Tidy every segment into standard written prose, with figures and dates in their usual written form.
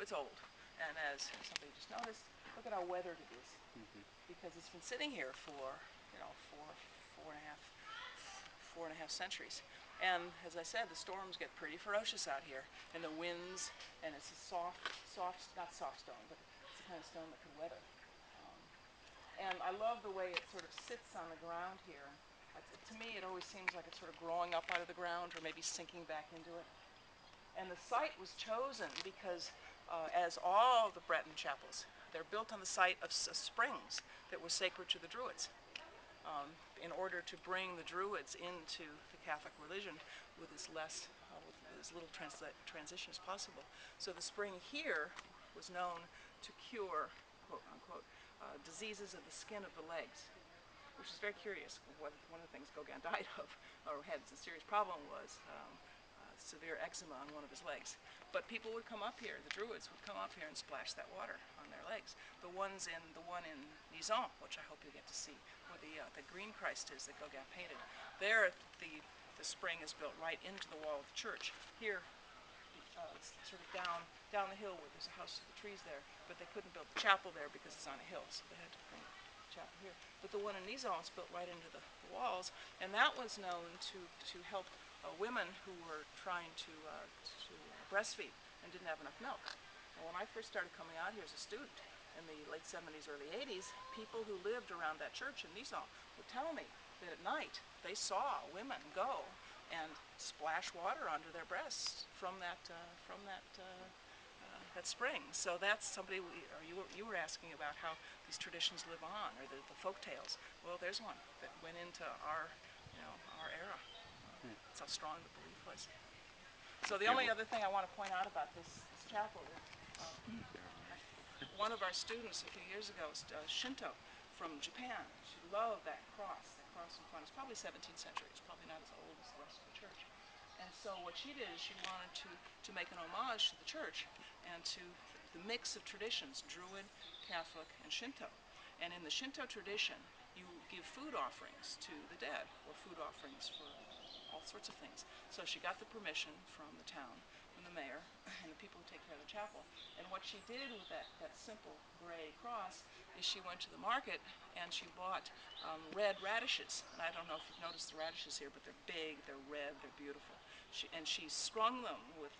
it's old. And as somebody just noticed, look at how weathered it is. Because it's been sitting here for, four and a half centuries. And as I said, the storms get pretty ferocious out here, and the winds, and it's a soft, not soft stone, but it's the kind of stone that could weather. And I love the way it sort of sits on the ground here. To me, it always seems like it's sort of growing up out of the ground, or maybe sinking back into it. And the site was chosen because, as all the Breton chapels, they're built on the site of springs that were sacred to the Druids. In order to bring the Druids into the Catholic religion with as little transition as possible. So the spring here was known to cure, quote unquote, diseases of the skin of the legs, which is very curious. One of the things Gauguin died of, or had a serious problem, was severe eczema on one of his legs. But people would come up here, the Druids would come up here and splash that water on their legs. The one in Nizon, which I hope you get to see, where the green Christ is that Gauguin painted. There, the spring is built right into the wall of the church. Here, it's sort of down the hill where there's a house with the trees there, but they couldn't build the chapel there because it's on a hill, so they had to bring the chapel here. But the one in Nizon is built right into the walls, and that was known to help women who were trying to breastfeed and didn't have enough milk. And when I first started coming out here as a student in the late 70s, early 80s, people who lived around that church in Nizon would tell me that at night they saw women go and splash water onto their breasts from that spring. So that's somebody, you were asking about how these traditions live on, or the folk tales. Well, there's one that went into our era. That's how strong the belief was. So the only other thing I want to point out about this chapel is one of our students a few years ago, Shinto from Japan. She loved that cross in front. It's probably 17th century. It's probably not as old as the rest of the church. And so what she did is she wanted to make an homage to the church and to the mix of traditions, Druid, Catholic, and Shinto. And in the Shinto tradition, you give food offerings to the dead, or food offerings for all sorts of things. So she got the permission from the town, from the mayor, and the people who take care of the chapel. And what she did with that simple gray cross is she went to the market and she bought red radishes. And I don't know if you've noticed the radishes here, but they're big, they're red, they're beautiful. She strung them with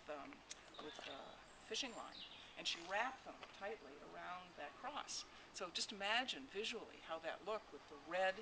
fishing line, and she wrapped them tightly around that cross. So just imagine visually how that looked, with the red,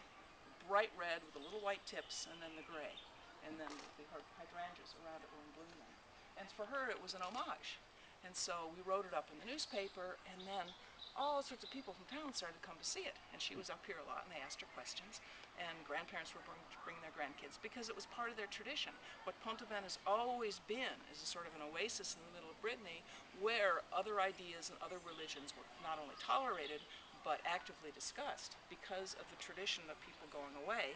bright red with the little white tips, and then the gray. And then the hydrangeas around it were in blue then. And for her, it was an homage. And so we wrote it up in the newspaper, and then all sorts of people from town started to come to see it. And she was up here a lot, and they asked her questions. And grandparents were bringing their grandkids because it was part of their tradition. What Pont-Aven has always been is a sort of an oasis in the middle of Brittany, where other ideas and other religions were not only tolerated, but actively discussed because of the tradition of people going away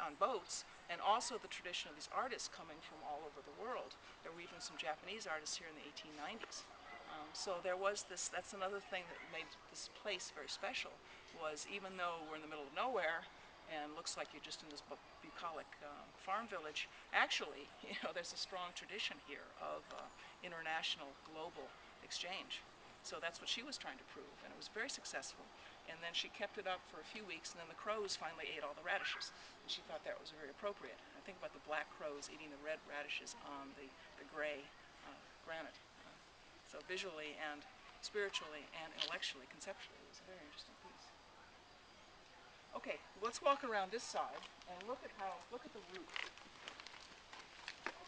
on boats, and also the tradition of these artists coming from all over the world. There were even some Japanese artists here in the 1890s. So there was this, that's another thing that made this place very special, was even though we're in the middle of nowhere and looks like you're just in this bucolic farm village, actually, there's a strong tradition here of international, global exchange. So that's what she was trying to prove, and it was very successful. And then she kept it up for a few weeks, and then the crows finally ate all the radishes. And she thought that was very appropriate. I think about the black crows eating the red radishes on the gray granite. So visually and spiritually and intellectually, conceptually, it was a very interesting piece. Okay, let's walk around this side and look at the roof.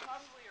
Probably